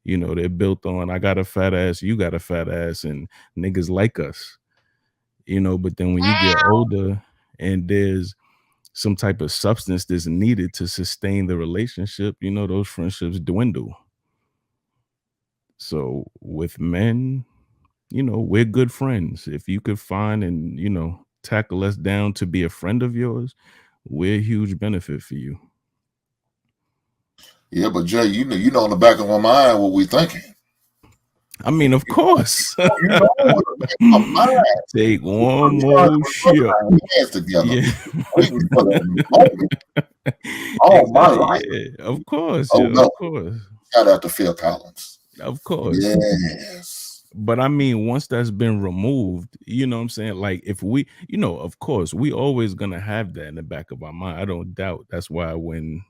They're built on I got a fat ass, you got a fat ass, and niggas like us. But then when you get older and there's some type of substance that's needed to sustain the relationship, those friendships dwindle. So with men, we're good friends. If you could find and, tackle us down to be a friend of yours, we're a huge benefit for you. Yeah, but Jay, you know in the back of my mind what we thinking. I mean, of course. You know what the back of my mind. Take one more shit. Hands together. Yeah. Waiting for that moment. All my life. Yeah, of course. Oh Yeah, no. of course. Shout out to Phil Collins. Of course. Yes. But I mean, once that's been removed, you know what I'm saying? Like if we, of course, we always gonna have that in the back of our mind. I don't doubt. That's why when,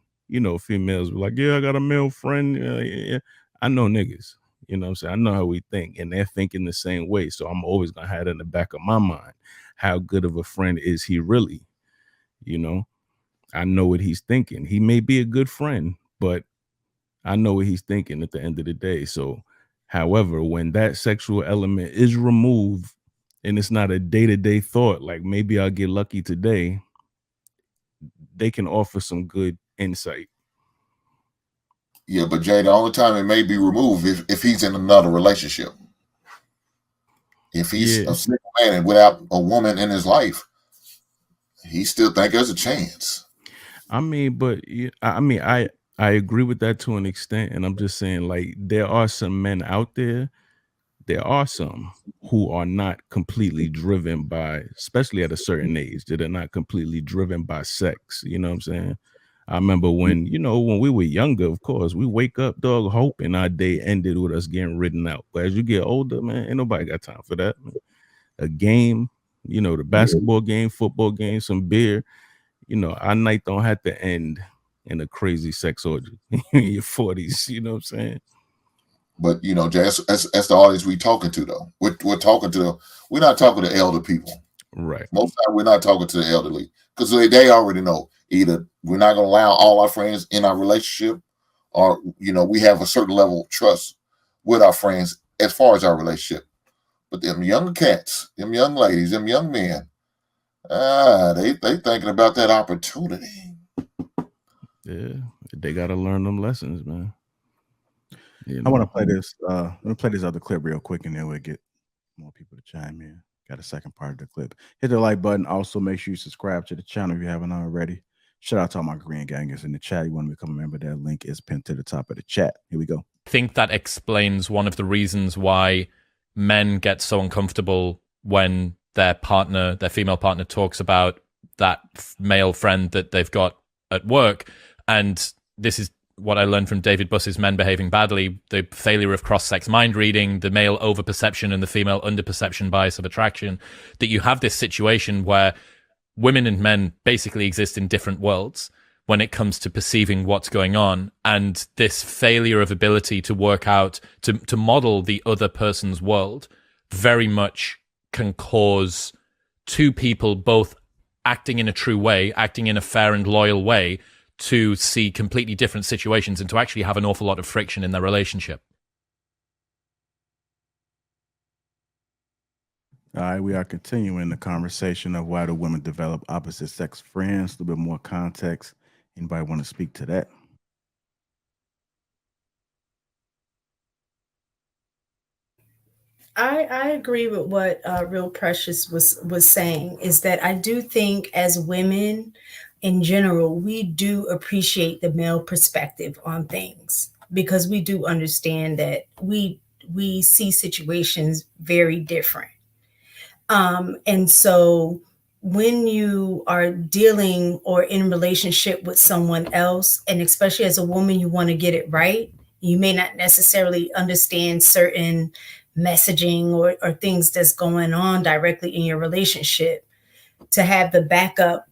females were like, yeah, I got a male friend. Yeah. I know niggas. You know what I'm saying? I know how we think, and they're thinking the same way. So I'm always gonna have it in the back of my mind. How good of a friend is he really? I know what he's thinking. He may be a good friend, but I know what he's thinking at the end of the day. So, however, when that sexual element is removed and it's not a day-to-day thought, like maybe I'll get lucky today, they can offer some good insight. Yeah, but Jay, the only time it may be removed if he's in another relationship. If he's a single man and without a woman in his life, he still think there's a chance. I mean, but I agree with that to an extent, and I'm just saying, like, there are some men out there. There are some who are not completely driven by, especially at a certain age, that are not completely driven by sex. You know what I'm saying? I remember when we were younger, of course, we wake up, dog, hoping our day ended with us getting ridden out. But as you get older, man, ain't nobody got time for that. Man. A game, the basketball game, football game, some beer, our night don't have to end in a crazy sex orgy in your 40s. You know what I'm saying? But Jay, that's the audience we talking to though. We're talking to we're not talking to elder people. Right. Most time we're not talking to the elderly because they already know either we're not going to allow all our friends in our relationship, or we have a certain level of trust with our friends as far as our relationship. But them young cats, them young ladies, them young men, they thinking about that opportunity. Yeah, they got to learn them lessons, man. I want to play this. Let me play this other clip real quick, and then we'll get more people to chime in. Got a second part of the clip. Hit the like button. Also, make sure you subscribe to the channel if you haven't already. Shout out to all my green gangers in the chat. You want to become a member? That link is pinned to the top of the chat. Here we go. I think that explains one of the reasons why men get so uncomfortable when their female partner, talks about that male friend that they've got at work. And this is what I learned from David Buss's Men Behaving Badly, the failure of cross-sex mind reading, the male overperception and the female underperception bias of attraction, that you have this situation where women and men basically exist in different worlds when it comes to perceiving what's going on. And this failure of ability to work out, to model the other person's world very much can cause two people both acting in a true way, acting in a fair and loyal way, to see completely different situations and to actually have an awful lot of friction in their relationship. All right, we are continuing the conversation of why do women develop opposite sex friends. A little bit more context. Anybody want to speak to that? I agree with what Real Precious was saying, is that I do think as women in general, we do appreciate the male perspective on things because we do understand that we see situations very different. And so when you are dealing or in relationship with someone else, and especially as a woman, you want to get it right. You may not necessarily understand certain messaging or things that's going on directly in your relationship. To have the backup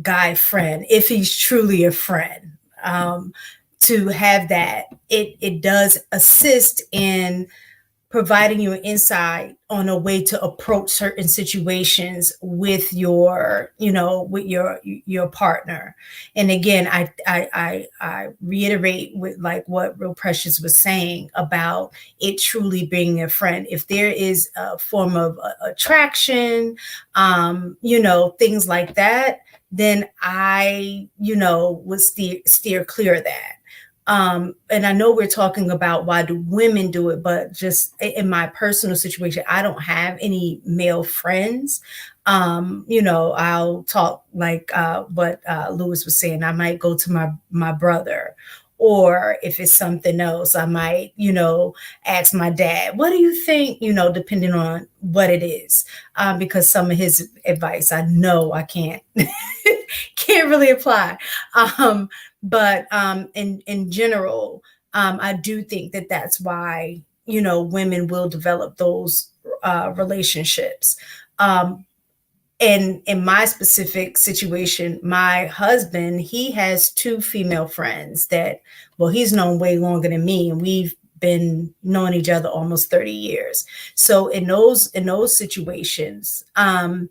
guy friend, if he's truly a friend, to have that, it does assist in providing you an insight on a way to approach certain situations with your, with your partner. And again, I reiterate with like what Real Precious was saying about it truly being a friend. If there is a form of attraction, things like that, then I, would steer clear of that. And I know we're talking about why do women do it, but just in my personal situation, I don't have any male friends. I'll talk like what Lewis was saying. I might go to my brother, or if it's something else, I might, ask my dad, what do you think, depending on what it is, because some of his advice, I know I can't really apply. But in general, I do think that that's why, women will develop those relationships. And in my specific situation, my husband, he has two female friends that, well, he's known way longer than me, and we've been knowing each other almost 30 years. So in those situations, I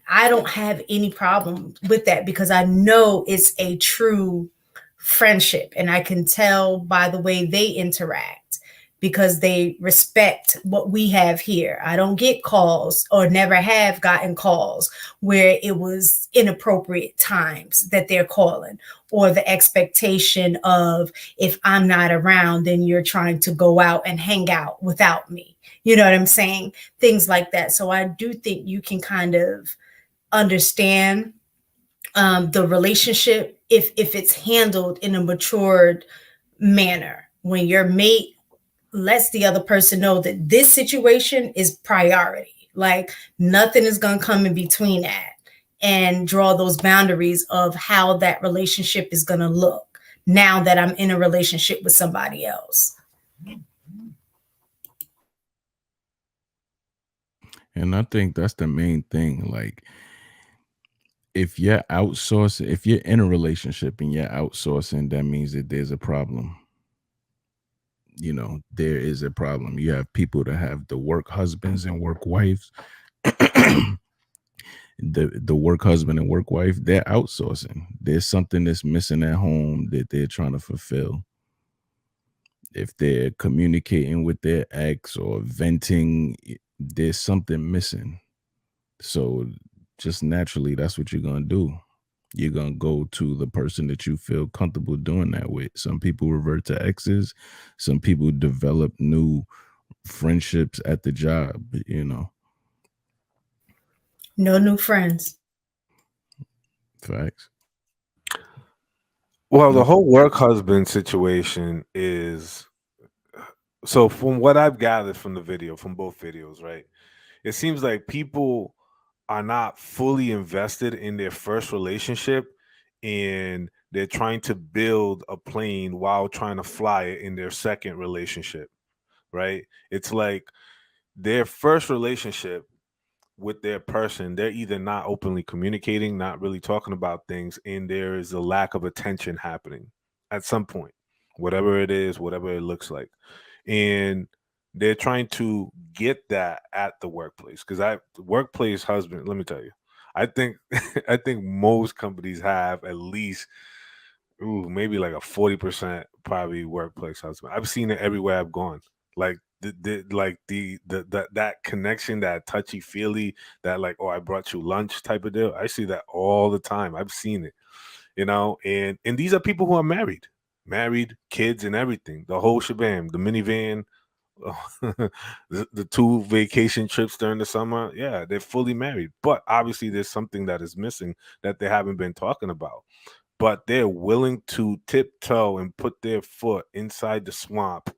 don't have any problem with that, because I know it's a true friendship, and I can tell by the way they interact, because they respect what we have here. I don't get calls, or never have gotten calls, where it was inappropriate times that they're calling, or the expectation of, if I'm not around, then you're trying to go out and hang out without me. You know what I'm saying? Things like that. So I do think you can kind of understand the relationship if it's handled in a matured manner, when your mate lets the other person know that this situation is priority. Like nothing is going to come in between that, and draw those boundaries of how that relationship is going to look now that I'm in a relationship with somebody else. And I think that's the main thing. Like, if you're outsourcing, if you're in a relationship and you're outsourcing, that means that there's a problem. There is a problem. You have people that have the work husbands and work wives. The work husband and work wife, they're outsourcing. There's something that's missing at home that they're trying to fulfill. If they're communicating with their ex or venting, there's something missing. So just naturally, that's what you're going to do. You're going to go to the person that you feel comfortable doing that with. Some people revert to exes. Some people develop new friendships at the job, No new friends. Facts. Well, the whole work husband situation is, so from what I've gathered from the video, from both videos, right? It seems like people are not fully invested in their first relationship, and they're trying to build a plane while trying to fly it in their second relationship, right? It's like their first relationship with their person, they're either not openly communicating, not really talking about things, and there is a lack of attention happening at some point, whatever it is, whatever it looks like. And they're trying to get that at the workplace, because workplace husband, let me tell you, I think I think most companies have at least maybe like a 40% probably workplace husband. I've seen it everywhere I've gone. Like that connection, that touchy feely, that like, oh, I brought you lunch type of deal. I see that all the time. I've seen it, and these are people who are married, kids and everything, the whole shebang, the minivan, the two vacation trips during the summer. Yeah, they're fully married, but obviously there's something that is missing that they haven't been talking about. But they're willing to tiptoe and put their foot inside the swamp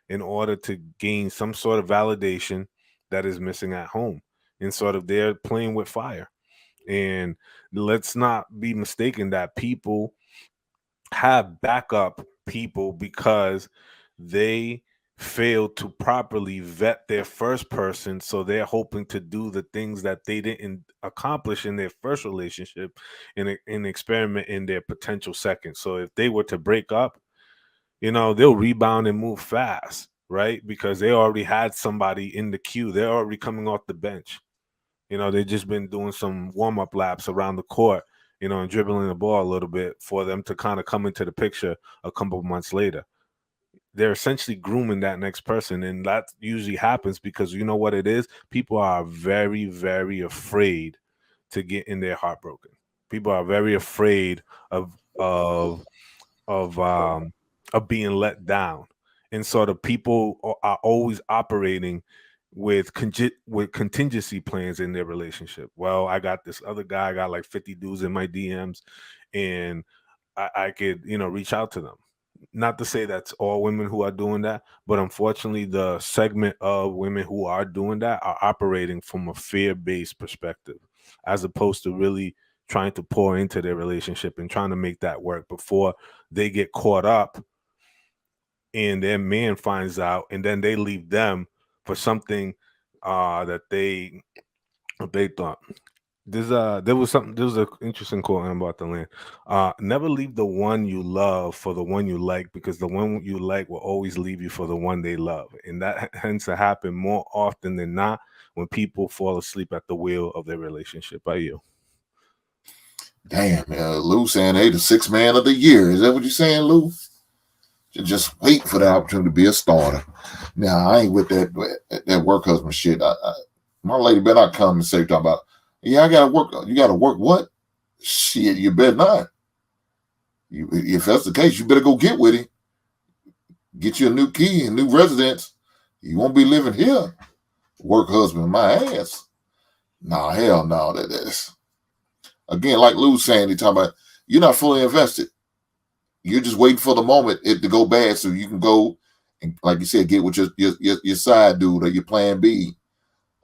in order to gain some sort of validation that is missing at home. And sort of they're playing with fire. And let's not be mistaken that people have backup people because they failed to properly vet their first person. So they're hoping to do the things that they didn't accomplish in their first relationship and experiment in their potential second. So if they were to break up, they'll rebound and move fast. right? Because they already had somebody in the queue. They're already coming off the bench. You know, they've just been doing some warm-up laps around the court, you know, and dribbling the ball a little bit for them to kind of come into the picture a couple of months later. They're essentially grooming that next person. And that usually happens because you know what it is? People are very, very afraid to get in their heart broken. People are very afraid of of of um of being let down. And so the people are always operating with with contingency plans in their relationship. Well, I got this other guy, I got like 50 dudes in my DMs, and I could, you know, reach out to them. Not to say that's all women who are doing that, but unfortunately, the segment of women who are doing that are operating from a fear-based perspective, as opposed to really trying to pour into their relationship and trying to make that work before they get caught up and their man finds out, and then they leave them for something that they thought. There was an interesting quote about the land. Never leave the one you love for the one you like, because the one you like will always leave you for the one they love. And that tends to happen more often than not when people fall asleep at the wheel of their relationship. By you. Damn, Lou saying they the sixth man of the year. Is that what you're saying, Lou? Just wait for the opportunity to be a starter. Now, I ain't with that work husband shit. My lady better not come and say talking about, yeah, I gotta work. You gotta work what? Shit, you better not. If that's the case, you better go get with him. Get you a new key, a new residence. You won't be living here. Work husband, my ass. Nah, hell no. That's again, like Lou's saying, he talking about you're not fully invested. You're just waiting for the moment it to go bad so you can go and, like you said, get with your side dude or your plan B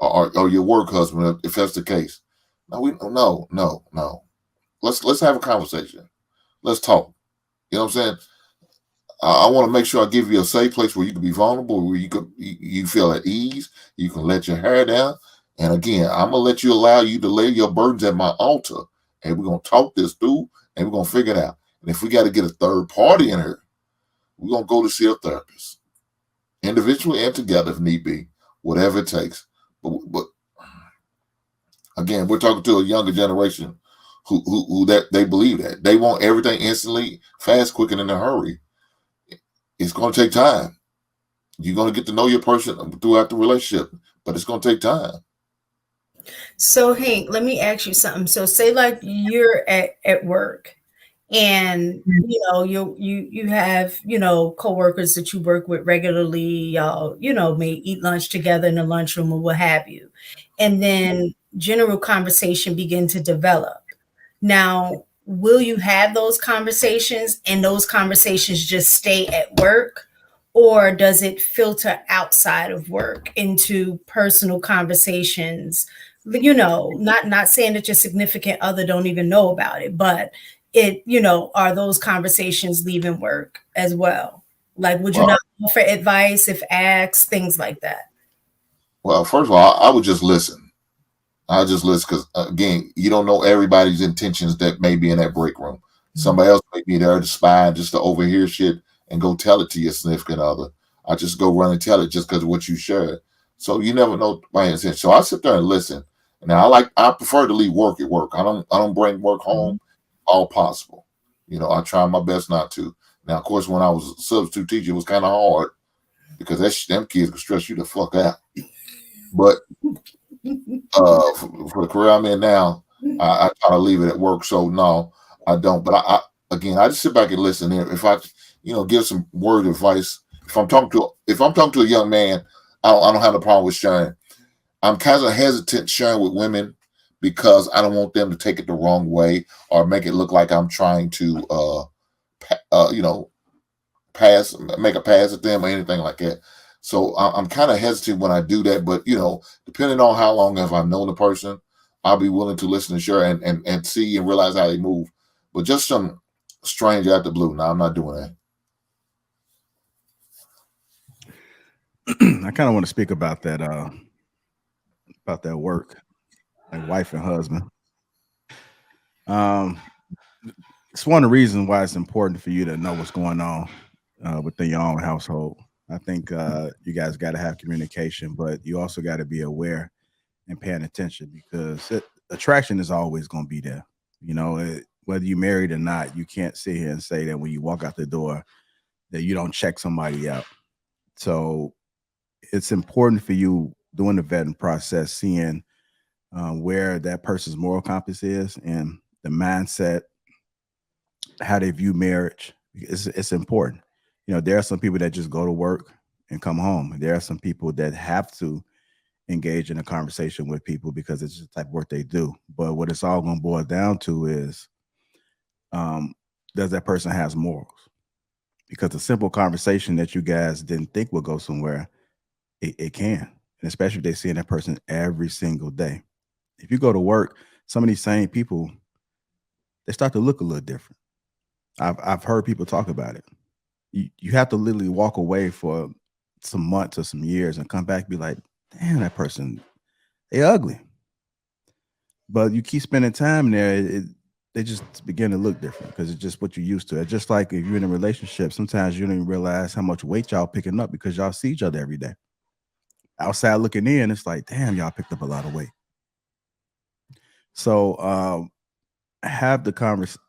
or your work husband if that's the case. No. Let's have a conversation. Let's talk. You know what I'm saying? I want to make sure I give you a safe place where you can be vulnerable, where you feel at ease. You can let your hair down. And again, I'm gonna let you allow you to lay your burdens at my altar, and we're gonna talk this through, and we're gonna figure it out. And if we got to get a third party in here, we're gonna go to see a therapist, individually and together if need be, whatever it takes. But again, we're talking to a younger generation who that they believe that they want everything instantly, fast, quick, and in a hurry. It's going to take time. You're going to get to know your person throughout the relationship, but it's going to take time. So Hank, let me ask you something. So say like you're at work, and you know you have coworkers that you work with regularly. Y'all may eat lunch together in the lunchroom or what have you, and then general conversation begin to develop. Now, will you have those conversations and those conversations just stay at work? Or does it filter outside of work into personal conversations? Not saying that your significant other don't even know about it, but are those conversations leaving work as well? Like, would you not offer advice if asked, things like that? Well, first of all, I would just listen. I just listen because, again, you don't know everybody's intentions that may be in that break room. Somebody else may be there to spy just to overhear shit and go tell it to your significant other. I just go run and tell it just because of what you shared. So you never know my intention. So I sit there and listen. Now I prefer to leave work at work. I don't bring work home all possible. I try my best not to. Now, of course, when I was a substitute teacher, it was kind of hard because them kids could stress you the fuck out. But for the career I'm in now, I try to leave it at work. So no, I don't. But I just sit back and listen. If I, give some word advice, if I'm talking to a young man, I don't have a problem with sharing. I'm kind of hesitant sharing with women because I don't want them to take it the wrong way or make it look like I'm trying to, make a pass at them or anything like that. So I'm kind of hesitant when I do that, but depending on how long have I known the person, I'll be willing to listen and share and see and realize how they move. But just some stranger out the blue, no, I'm not doing that. I kind of want to speak about that work, like wife and husband. It's one of the reasons why it's important for you to know what's going on within your own household. I think you guys got to have communication, but you also got to be aware and paying attention because attraction is always going to be there. You know, whether you're married or not, you can't sit here and say that when you walk out the door that you don't check somebody out. So it's important for you doing the vetting process, seeing where that person's moral compass is and the mindset, how they view marriage. It's important. You know, there are some people that just go to work and come home. There are some people that have to engage in a conversation with people because it's the type of work they do. But what it's all going to boil down to is, does that person has morals? Because a simple conversation that you guys didn't think would go somewhere, it can, and especially if they see that person every single day. If you go to work, some of these same people, they start to look a little different. I've heard people talk about it. You have to literally walk away for some months or some years and come back and be like, damn, that person, they ugly. But you keep spending time there, they just begin to look different because it's just what you're used to. It's just like if you're in a relationship, sometimes you don't even realize how much weight y'all picking up because y'all see each other every day. Outside looking in, it's like, damn, y'all picked up a lot of weight. So have the conversation.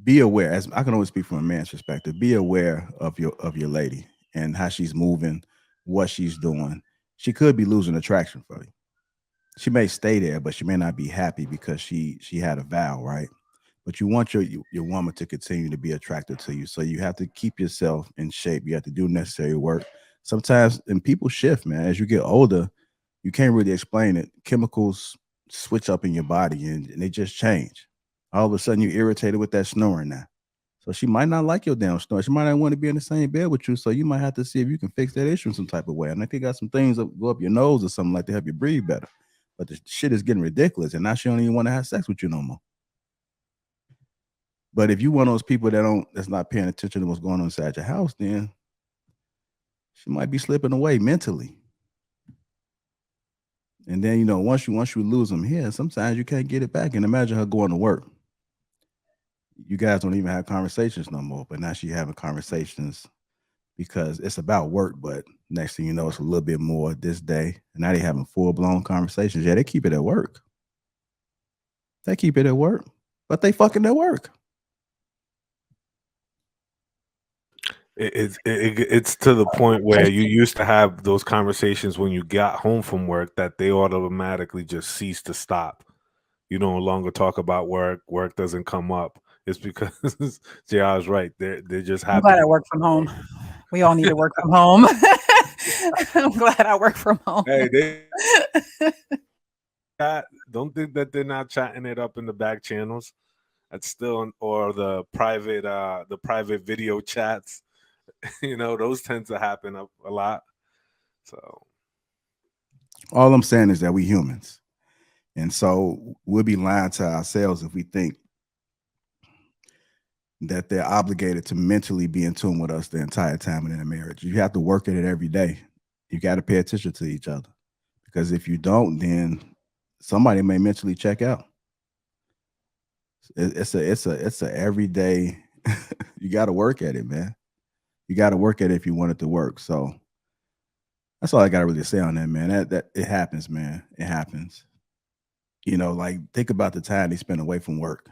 Be aware, as I can always speak from a man's perspective, be aware of your lady and how she's moving, what she's doing. She could be losing attraction for you. She may stay there, but she may not be happy because she had a vow, right? But you want your woman to continue to be attracted to you. So you have to keep yourself in shape. You have to do necessary work. Sometimes, and people shift, man. As you get older, you can't really explain it. Chemicals switch up in your body and they just change. All of a sudden, you're irritated with that snoring now. So she might not like your damn snore. She might not want to be in the same bed with you. So you might have to see if you can fix that issue in some type of way. And I think you got some things that go up your nose or something like to help you breathe better. But the shit is getting ridiculous. And now she don't even want to have sex with you no more. But if you one of those people that's not paying attention to what's going on inside your house, then she might be slipping away mentally. And then, you know, once you lose them here, sometimes you can't get it back. And imagine her going to work. You guys don't even have conversations no more, but now she having conversations because it's about work. But next thing you know, it's a little bit more this day. And now they having full-blown conversations. Yeah, they keep it at work. They keep it at work, but they fucking at work. It's to the point where you used to have those conversations when you got home from work that they automatically just cease to stop. You no longer talk about work. Work doesn't come up. It's because JR is right. They're just happy. I'm glad I work from home. We all need to work from home. I'm glad I work from home. Hey, don't think that they're not chatting it up in the back channels. That's still or the private video chats. You know, those tend to happen a lot. So all I'm saying is that we humans. And so we'll be lying to ourselves if we think that they're obligated to mentally be in tune with us the entire time in a marriage. You have to work at it every day. You got to pay attention to each other. Because if you don't, then somebody may mentally check out. It's a everyday. You got to work at it, man. You got to work at it if you want it to work. So that's all I got to really say on that, man. That it happens, man. It happens. You know, like think about the time they spend away from work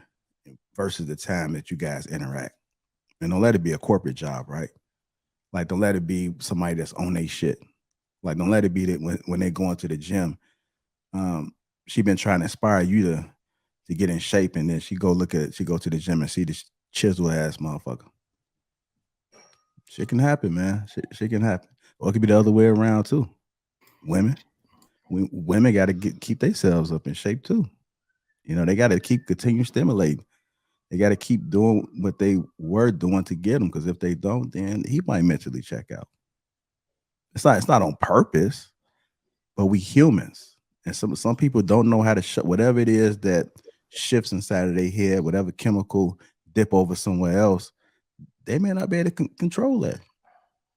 versus the time that you guys interact. And don't let it be a corporate job, right? Like don't let it be somebody that's on their shit. Like don't let it be that when they go into the gym, she been trying to inspire you to get in shape, and then she go to the gym and see this chisel ass motherfucker. Shit can happen, man. Shit can happen. Or it could be the other way around too. Women got to keep themselves up in shape too. You know, they got to continue stimulating. They got to keep doing what they were doing to get them, because if they don't, then he might mentally check out. It's not on purpose, but we humans, and some people don't know how to shut whatever it is that shifts inside of their head, whatever chemical dip over somewhere else. They may not be able to control that.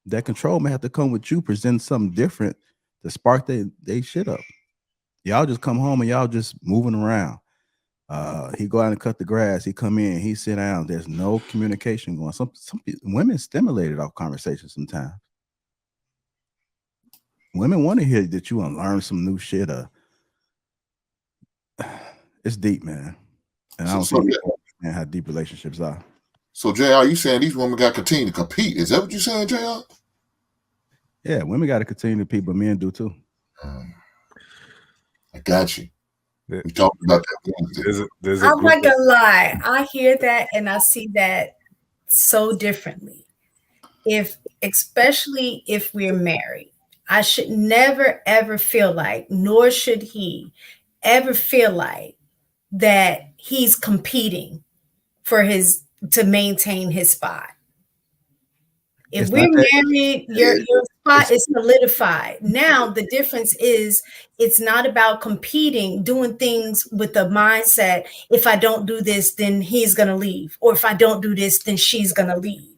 That control may have to come with you presenting something different to spark they shit up. Y'all just come home and y'all just moving around. He go out and cut the grass. He come in, he sit down. There's no communication going. Some women stimulated off conversation sometimes. Women want to hear that you want to learn some new shit. It's deep, man. And I don't think people understand how deep relationships are. So, JR, you saying these women got to continue to compete? Is that what you're saying, JR? Yeah, women got to continue to compete, but men do too. I got you. We talked about that. I'm not gonna lie. I hear that and I see that so differently. Especially if we're married, I should never ever feel like, nor should he ever feel like that he's competing to maintain his spot. If we're married, your spot is solidified. Now the difference is it's not about competing, doing things with the mindset, if I don't do this, then he's gonna leave, or if I don't do this, then she's gonna leave.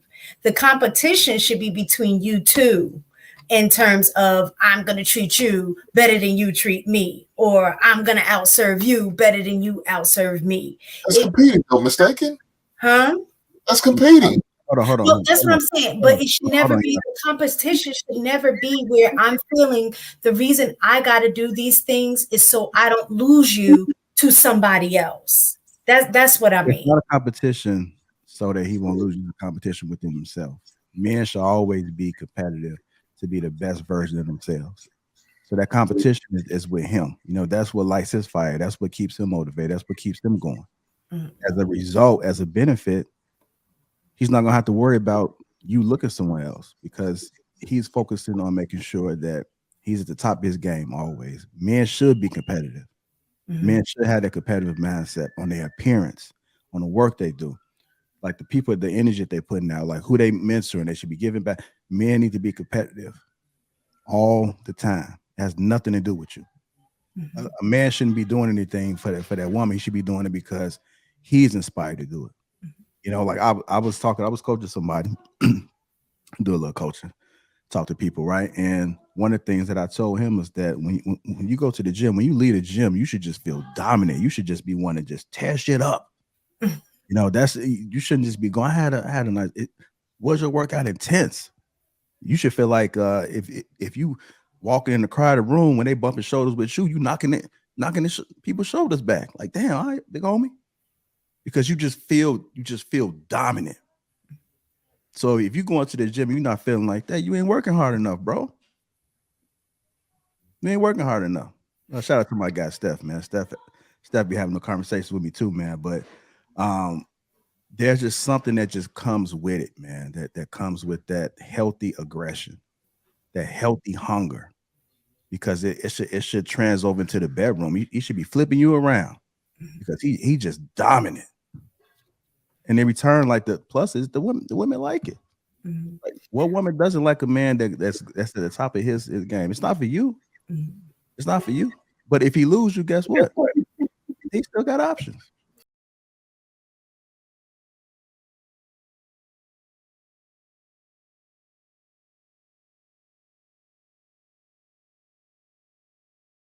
The competition should be between you two in terms of I'm going to treat you better than you treat me, or I'm going to outserve you better than you outserve me. That's competing, though, mistaken? Huh? That's competing. Hold on. Well, that's what I'm saying. But it should never be, the competition should never be where I'm feeling the reason I got to do these things is so I don't lose you to somebody else. That's what I mean. It's not a competition so that he won't lose the competition within himself. Men should always be competitive to be the best version of themselves. So that competition is with him. You know, that's what lights his fire. That's what keeps him motivated. That's what keeps them going. As a result, as a benefit, he's not going to have to worry about you looking somewhere else because he's focusing on making sure that he's at the top of his game always. Men should be competitive. Men should have that competitive mindset on their appearance, on the work they do. Like the people, the energy that they're putting out, like who they mentoring, they should be giving back. Men need to be competitive all the time. It has nothing to do with you. A man shouldn't be doing anything for that woman. He should be doing it because he's inspired to do it. You know, like I was coaching somebody, do a little coaching, talk to people, right? And one of the things that I told him was that when you go to the gym, when you lead a gym, you should just feel dominant. You should just be one to just tear shit up. You know, you shouldn't just be going. I had a nice. Was your workout intense? You should feel like if you walking in the crowded room when they bumping shoulders with you, you knocking people's shoulders back. Like, damn, all right, big homie, because you just feel dominant. So if you go into the gym, you're not feeling like that. You ain't working hard enough, bro. You ain't working hard enough. Shout out to my guy Steph, man. Steph be having a conversation with me too, man. But there's just something that just comes with it, man. That comes with that healthy aggression, that healthy hunger, because it should trans over into the bedroom. He should be flipping you around because he just dominant. And in return, like the plus is the women like it. Like, what woman doesn't like a man that's at the top of his game? It's not for you. It's not for you. But if he lose you, guess what? He still got options.